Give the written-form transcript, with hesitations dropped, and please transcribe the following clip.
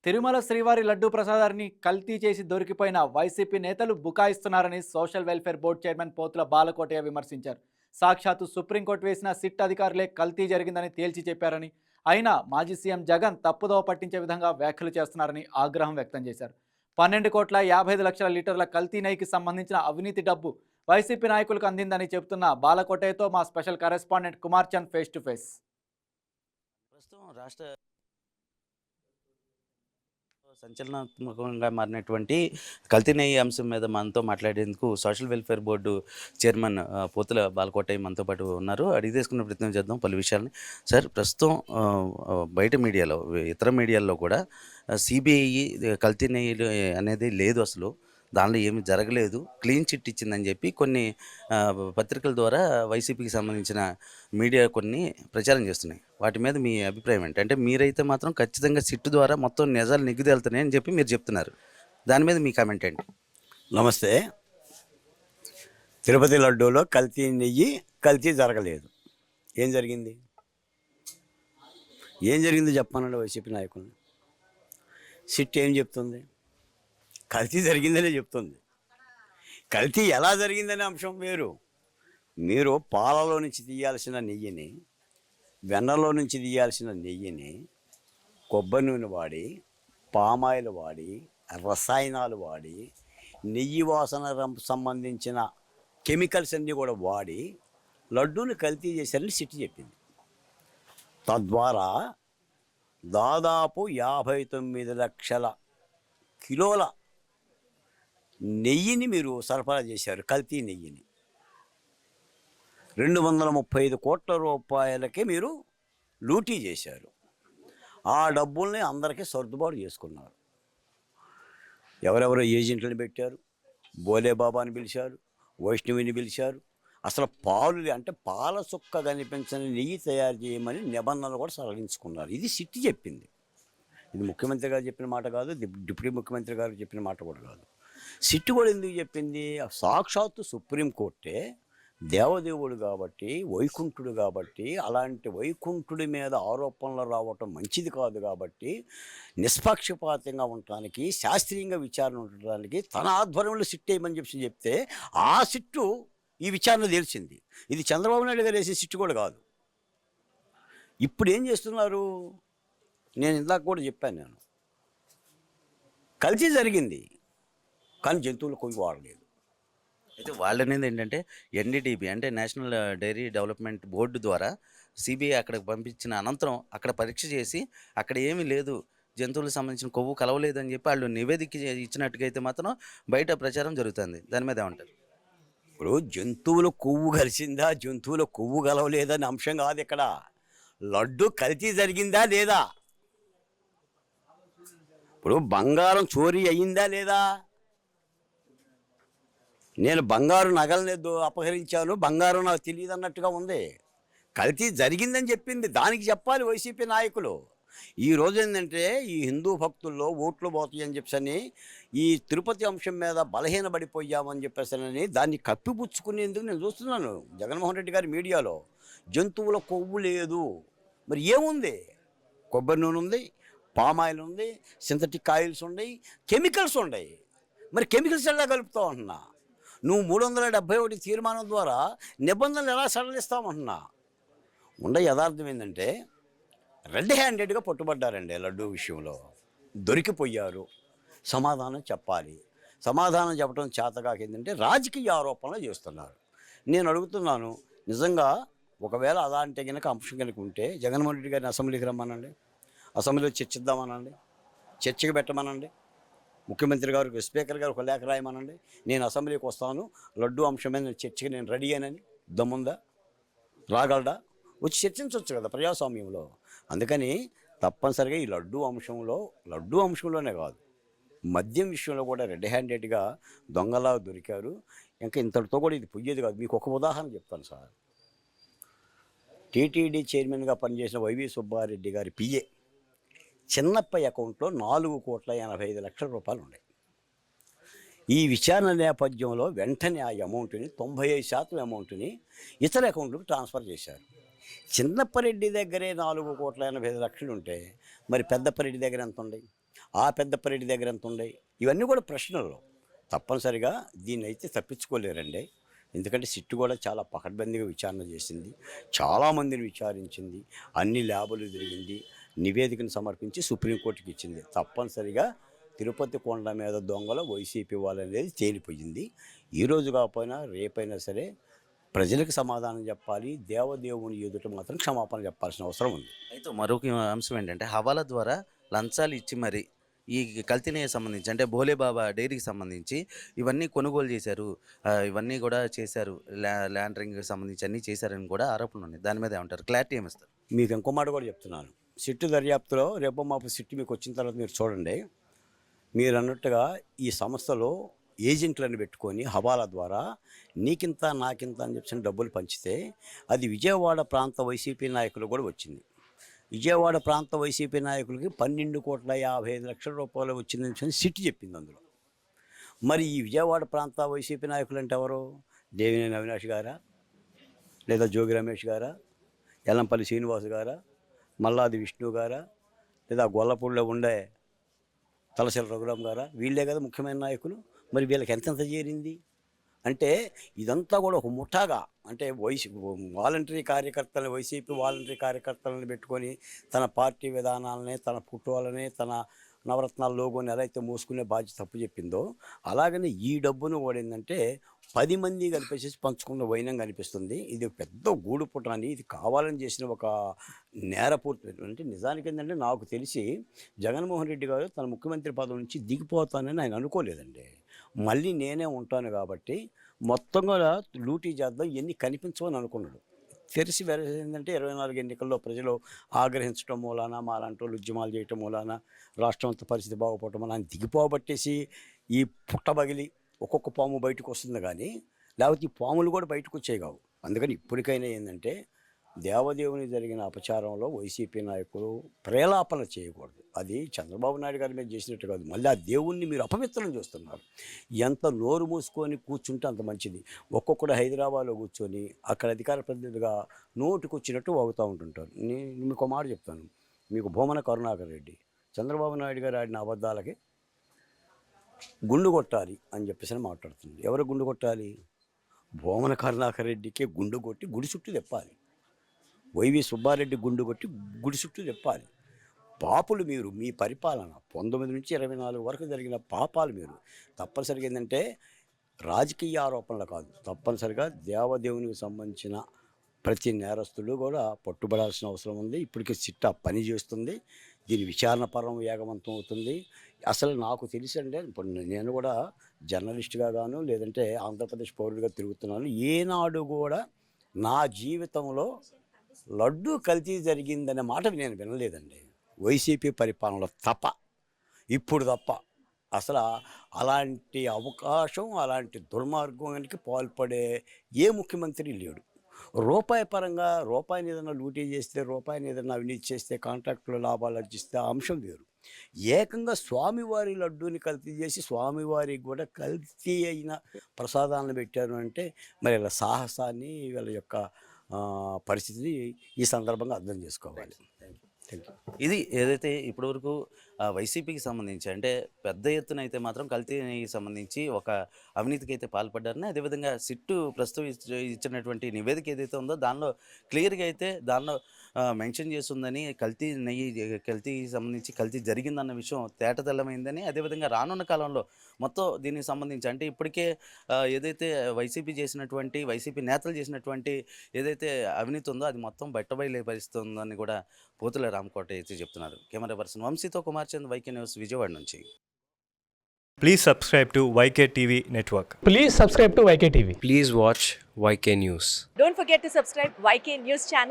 తిరుమల శ్రీవారి లడ్డూ ప్రసాదాన్ని కల్తీ చేసి దొరికిపోయిన వైసీపీ నేతలు బుకాయిస్తున్నారని సోషల్ వెల్ఫేర్ బోర్డు చైర్మన్ పోతుల బాలకోటయ్య విమర్శించారు. సాక్షాత్తు సుప్రీంకోర్టు వేసిన సిట్ అధికారులే కల్తీ జరిగిందని తేల్చి చెప్పారని, అయినా మాజీ సీఎం జగన్ తప్పుదోవ పట్టించే విధంగా వ్యాఖ్యలు చేస్తున్నారని ఆగ్రహం వ్యక్తం చేశారు. 12,55,00,000 లీటర్ల కల్తీ నెయ్యికి సంబంధించిన అవినీతి డబ్బు వైసీపీ నాయకులకు అందిందని చెబుతున్న బాలకోటయ్యతో మా special correspondent Kumar Chand face to face. ప్రస్తుతం రాష్ట్ర సంచలనాత్మకంగా మారినటువంటి కల్తీ నెయ్యి అంశం మీద మనతో మాట్లాడేందుకు సోషల్ వెల్ఫేర్ బోర్డు చైర్మన్ పోతుల బాలకోటయ్య మనతో పాటు ఉన్నారు. అడిగి తీసుకునే ప్రయత్నం చేద్దాం పలు విషయాలని. సార్, ప్రస్తుతం బయట మీడియాలో, ఇతర మీడియాల్లో కూడా సిబిఐ కల్తీ నెయ్యి అనేది లేదు, అసలు దానిలో ఏమీ జరగలేదు, క్లీన్ చిట్ ఇచ్చిందని చెప్పి కొన్ని పత్రికల ద్వారా వైసీపీకి సంబంధించిన మీడియా కొన్ని ప్రచారం చేస్తున్నాయి. వాటి మీద మీ అభిప్రాయం ఏంటి? అంటే మీరైతే మాత్రం ఖచ్చితంగా సిట్టు ద్వారా మొత్తం నిజాలు నిగ్గుదేలుతున్నాయి అని చెప్పి మీరు చెప్తున్నారు. దాని మీద మీ కామెంట్ ఏంటి? నమస్తే. తిరుపతి లడ్డూలో కల్తీ నెయ్యి కల్తీ జరగలేదు. ఏం జరిగింది? ఏం జరిగిందో చెప్పానండి వైసీపీ నాయకులు. సిట్ ఏం చెప్తుంది? కల్తీ జరిగిందనే చెప్తుంది. కల్తీ ఎలా జరిగిందనే అంశం వేరు. మీరు పాలలో నుంచి తీయాల్సిన నెయ్యిని, వెన్నలో నుంచి తీయాల్సిన నెయ్యిని కొబ్బరి నూనె వాడి, పామాయిల్ వాడి, రసాయనాలు వాడి, నెయ్యి వాసన సంబంధించిన కెమికల్స్ అన్నీ కూడా వాడి లడ్డూని కల్తీ చేశారని సిట్ చెప్పింది. తద్వారా దాదాపు 59 లక్షల కిలోల నెయ్యిని మీరు సరఫరా చేశారు. కల్తీ నెయ్యిని 235 కోట్ల రూపాయలకే మీరు లూటీ చేశారు. ఆ డబ్బుల్ని అందరికీ సర్దుబాటు చేసుకున్నారు. ఎవరెవరో ఏజెంట్లను పెట్టారు, బోలేబాబాని పిలిచారు, వైష్ణవిని పిలిచారు. అసలు పాలు అంటే పాల చుక్క కనిపించని నెయ్యి తయారు చేయమని నిబంధనలు కూడా సడలించుకున్నారు. ఇది సిట్టి చెప్పింది. ఇది ముఖ్యమంత్రి గారు చెప్పిన మాట కాదు, డిప్యూటీ ముఖ్యమంత్రి గారు చెప్పిన మాట కూడా కాదు. సిట్టు కూడా ఎందుకు చెప్పింది? సాక్షాత్తు సుప్రీంకోర్టే దేవదేవుడు కాబట్టి, వైకుంఠుడు కాబట్టి, అలాంటి వైకుంఠుడి మీద ఆరోపణలు రావటం మంచిది కాదు కాబట్టి, నిష్పక్షపాతంగా ఉండటానికి, శాస్త్రీయంగా విచారణ ఉండటానికి తన ఆధ్వర్యంలో సిట్ వేయమని చెప్తే ఆ సిట్టు ఈ విచారణ తెలిసింది. ఇది చంద్రబాబు నాయుడు గారు వేసే సిట్టు కూడా కాదు. ఇప్పుడు ఏం చేస్తున్నారు? నేను ఇందాక కూడా చెప్పాను, నేను కల్తీ జరిగింది కానీ జంతువులు కొయ్యి వాడలేదు. అయితే వాళ్ళు అనేది ఏంటంటే ఎన్డీడీబీ అంటే నేషనల్ డైరీ డెవలప్మెంట్ బోర్డు ద్వారా సిబిఐ అక్కడికి పంపించిన అనంతరం అక్కడ పరీక్ష చేసి అక్కడ ఏమీ లేదు, జంతువులకు సంబంధించిన కొవ్వు కలవలేదు అని చెప్పి వాళ్ళు నివేదిక ఇచ్చినట్టుగా అయితే మాత్రం బయట ప్రచారం జరుగుతుంది. దాని మీద ఏమంటారు? ఇప్పుడు జంతువుల కొవ్వు కలిసిందా, జంతువుల కొవ్వు కలవలేదని అంశం కాదు ఇక్కడ. లడ్డు కల్తీ జరిగిందా లేదా? ఇప్పుడు బంగారం చోరీ అయ్యిందా లేదా? నేను బంగారు నగలనేదో అపహరించాను, బంగారం నాకు తెలియదు అన్నట్టుగా ఉంది. కల్తీ జరిగిందని చెప్పింది, దానికి చెప్పాలి వైసీపీ నాయకులు. ఈ రోజు ఏంటంటే ఈ హిందూ భక్తుల్లో ఓట్లు పోతాయి అని చెప్పని, ఈ తిరుపతి అంశం మీద బలహీనపడిపోయామని చెప్పేసని దాన్ని కప్పిపుచ్చుకునేందుకు నేను చూస్తున్నాను జగన్మోహన్ రెడ్డి గారి మీడియాలో. జంతువుల కొవ్వు లేదు, మరి ఏముంది? కొబ్బరి నూనె ఉంది, పామాయిల్ ఉంది, సింథటిక్ ఆయిల్స్ ఉన్నాయి, కెమికల్స్ ఉన్నాయి. మరి కెమికల్స్ ఎలా కలుపుతావు అంటున్నా? నువ్వు 371 తీర్మానం ద్వారా నిబంధనలు ఎలా సడలిస్తామంటున్నా? యథార్థం ఏంటంటే రెడ్ హ్యాండెడ్గా పట్టుబడ్డారండి లడ్డూ విషయంలో. దొరికిపోయారు. సమాధానం చెప్పాలి. సమాధానం చెప్పడం చేతకాక ఏంటంటే రాజకీయ ఆరోపణలు చేస్తున్నారు. నేను అడుగుతున్నాను, నిజంగా ఒకవేళ అలాంటి కనుక అంశం కనుక ఉంటే జగన్మోహన్ రెడ్డి గారిని అసెంబ్లీకి రమ్మనండి, అసెంబ్లీలో చర్చిద్దామనండి, చర్చకి పెట్టమనండి, ముఖ్యమంత్రి గారికి స్పీకర్ గారు ఒక లేఖ రాయమనండి, నేను అసెంబ్లీకి వస్తాను, లడ్డూ అంశమైన చర్చకి నేను రెడీ అయినని. దమ్ముందా? రాగలడా? వచ్చి చర్చించవచ్చు కదా ప్రజాస్వామ్యంలో. అందుకని తప్పనిసరిగా ఈ లడ్డూ అంశంలోనే కాదు, మద్యం విషయంలో కూడా రెడ్ హ్యాండెడ్గా దొంగలా దొరికారు. ఇంకా ఇంతటితో కూడా ఇది పోయేది కాదు. మీకు ఒక ఉదాహరణ చెప్తాను సార్. టీటీడీ చైర్మన్గా పనిచేసిన వైవి సుబ్బారెడ్డి గారి పిఏ చిన్నప్ప అకౌంట్లో 4,80,00,000 రూపాయలు ఉన్నాయి. ఈ విచారణ నేపథ్యంలో వెంటనే ఆ అమౌంట్ని 95% అమౌంట్ని ఇతర అకౌంట్లకు ట్రాన్స్ఫర్ చేశారు. చిన్నప్పరెడ్డి దగ్గరే 4,80,00,000 ఉంటే మరి పెద్దప్పరెడ్డి దగ్గర ఎంత ఉంది? ఆ పెద్దపరెడ్డి దగ్గర ఎంత ఉన్నాయి, ఇవన్నీ కూడా ప్రశ్నలు. తప్పనిసరిగా దీన్ని అయితే తప్పించుకోలేరండి. ఎందుకంటే సిట్టు కూడా చాలా పకడ్బందీగా విచారణ చేసింది, చాలామందిని విచారించింది, అన్ని ల్యాబులు తిరిగింది, నివేదికను సమర్పించి సుప్రీంకోర్టుకి ఇచ్చింది. తప్పనిసరిగా తిరుపతి కొండ మీద దొంగలు వైసీపీ వాళ్ళనేది తేలిపోయింది. ఈరోజు కాకపోయినా రేపైనా సరే ప్రజలకు సమాధానం చెప్పాలి, దేవదేవుని ఎదుట మాత్రం క్షమాపణ చెప్పాల్సిన అవసరం ఉంది. అయితే మరొక అంశం ఏంటంటే హవాలా ద్వారా లంచాలు ఇచ్చి మరి ఈ కల్తీనేకి సంబంధించి అంటే భోలేబాబా డైరీకి సంబంధించి ఇవన్నీ కొనుగోలు చేశారు, ఇవన్నీ కూడా చేశారు, ల్యాండరింగ్కి సంబంధించి అన్నీ చేశారని కూడా ఆరోపణలు ఉన్నాయి. దాని మీద ఏమంటారు, క్లారిటీ ఏమిస్తారు? మీకు ఇంకో మాట కూడా చెప్తున్నాను. సిట్టు దర్యాప్తులో రేపు మాపు సిట్టు మీకు వచ్చిన తర్వాత మీరు చూడండి, మీరు అన్నట్టుగా ఈ సంస్థలో ఏజెంట్లను పెట్టుకొని హవాలా ద్వారా నీకింత నాకింత అని చెప్పి డబ్బులు పంచితే అది విజయవాడ ప్రాంత వైసీపీ నాయకులు కూడా వచ్చింది. విజయవాడ ప్రాంత వైసీపీ నాయకులకి 12,55,00,000 రూపాయలు వచ్చిందని చెప్పి సిట్టు చెప్పింది అందులో. మరి ఈ విజయవాడ ప్రాంత వైసీపీ నాయకులు అంటే ఎవరు? దేవినేని అవినాష్ గారా, లేదా జోగి రమేష్ గారా, ఎల్లంపల్లి శ్రీనివాస్ గారా, మల్లాది విష్ణు గారా, లేదా గొల్లపూడిలో ఉండే తలసిల రఘురామ్ గారా? వీళ్ళే కదా ముఖ్యమైన నాయకులు. మరి వీళ్ళకి ఎంతెంత చేరింది అంటే ఇదంతా కూడా ఒక ముఠాగా, అంటే వాలంటరీ కార్యకర్తలని, వైసీపీ వాలంటరీ కార్యకర్తలను పెట్టుకొని తన పార్టీ విధానాలని, తన ఫోటోలని, తన నవరత్నాల లోగోని ఎలా అయితే మోసుకునే బాధ్యత తప్పు చెప్పిందో, అలాగనే ఈ డబ్బును ఓడిందంటే 10 మంది కలిపేసేసి పంచుకున్న వైనం కనిపిస్తుంది. ఇది పెద్ద గూడు పుటాన్ని, ఇది కావాలని చేసిన ఒక నేరపూర్తి. అంటే నిజానికి ఏంటంటే నాకు తెలిసి జగన్మోహన్ రెడ్డి గారు తన ముఖ్యమంత్రి పదవి నుంచి దిగిపోతానని ఆయన అనుకోలేదండి. మళ్ళీ నేనే ఉంటాను కాబట్టి మొత్తం కూడా లూటీ చేద్దాం, ఇవన్నీ కనిపించవని అనుకున్నాడు. తెలిసి ఏంటంటే 24 ఎన్నికల్లో ప్రజలు ఆగ్రహించడం మూలాన, మాలాంటి వాళ్ళు ఉద్యమాలు చేయటం మూలాన, రాష్ట్రం అంతా పరిస్థితి బాగుపడటం మూలాన దిగిపోబట్టేసి ఈ పుట్టబగిలి ఒక్కొక్క పాము బయటకు వస్తుంది, కానీ లేకపోతే ఈ పాములు కూడా బయటకు వచ్చేవి కావు. అందుకని ఇప్పటికైనా ఏంటంటే దేవదేవుని జరిగిన అపచారంలో వైసీపీ నాయకులు ప్రేలాపన చేయకూడదు. అది చంద్రబాబు నాయుడు గారి మీద చేసినట్టు కాదు, మళ్ళీ ఆ దేవుణ్ణి మీరు అపవిత్రం చేస్తున్నారు. ఎంత నోరు మూసుకొని కూర్చుంటే అంత మంచిది. ఒక్కొక్కడు హైదరాబాద్లో కూర్చొని అక్కడ అధికార ప్రతినిధిగా నోటికి వచ్చినట్టు వాగుతూ ఉంటుంటారు. నేను మీకు మాట చెప్తాను, మీకు భూమన కరుణాకర్ రెడ్డి చంద్రబాబు నాయుడు గారు ఆడిన అబద్ధాలకి గుండు కొట్టాలి అని చెప్పేసి మాట్లాడుతుంది. ఎవరు గుండు కొట్టాలి? భూమన కరుణాకర్ రెడ్డికే గుండు కొట్టి గుడి చుట్టూ తెప్పాలి. వైవి సుబ్బారెడ్డి గుండు కొట్టి గుడి చుట్టూ చెప్పాలి. పాపులు మీరు, మీ పరిపాలన 19 నుంచి 24 వరకు జరిగిన పాపాలు మీరు. తప్పనిసరిగా ఏంటంటే రాజకీయ ఆరోపణలు కాదు, తప్పనిసరిగా దేవదేవునికి సంబంధించిన ప్రతి నేరస్తులు కూడా పట్టుబడాల్సిన అవసరం ఉంది. ఇప్పటికే సిట్ట పని చేస్తుంది, దీని విచారణ పర్వం వేగవంతం అవుతుంది. అసలు నాకు తెలిసి అంటే ఇప్పుడు నేను కూడా జర్నలిస్ట్గా గాను, లేదంటే ఆంధ్రప్రదేశ్ పౌరుడిగా తిరుగుతున్నాను. ఏనాడు కూడా నా జీవితంలో లడ్డూ కల్తీ జరిగిందనే మాట నేను వినలేదండి. వైసీపీ పరిపాలనలో ఇప్పుడు తప్ప అసలు అలాంటి అవకాశం, అలాంటి దుర్మార్గానికి పాల్పడే ఏ ముఖ్యమంత్రి లేడు. రూపాయి పరంగా రూపాయిని ఏదైనా లూటీ చేస్తే, రూపాయిని ఏదైనా అవినీతి చేస్తే, కాంట్రాక్టులో లాభాలు అర్జిస్తే ఆ అంశం వేరు. ఏకంగా స్వామివారి లడ్డూని కల్తీ చేసి స్వామివారికి కూడా కల్తీ అయిన ప్రసాదాలను పెట్టారు అంటే మరి వీళ్ళ సాహసాన్ని, వీళ్ళ యొక్క పరిస్థితిని ఈ సందర్భంగా అర్థం చేసుకోవాలి. Thank you. ఇది ఏదైతే ఇప్పటివరకు వైసీపీకి సంబంధించి అంటే పెద్ద ఎత్తున అయితే మాత్రం కల్తీకి సంబంధించి ఒక అవినీతికి అయితే పాల్పడ్డారని, అదేవిధంగా సిట్టు ప్రస్తుతం ఇచ్చినటువంటి నివేదిక ఏదైతే ఉందో దానిలో క్లియర్గా అయితే దానిలో మెన్షన్ చేస్తుందని, కల్తీకి సంబంధించి కల్తీ జరిగిందన్న విషయం తేటతెల్లమైందని, అదేవిధంగా రానున్న కాలంలో మొత్తం దీనికి సంబంధించి అంటే ఇప్పటికే ఏదైతే వైసీపీ నేతలు చేసినటువంటి ఏదైతే అవినీతి ఉందో అది మొత్తం బట్టబయలు పరిస్థితి ఉందని కూడా పోతుల రామకోట అయితే చెప్తున్నారు. కెమెరా పర్సన్ వంశీతో కుమార్ చంద్, వైకే న్యూస్, విజయవాడ నుంచి. Please subscribe to YK TV Network. Please subscribe to YK TV. Please watch YK News. Don't forget to subscribe YK News channel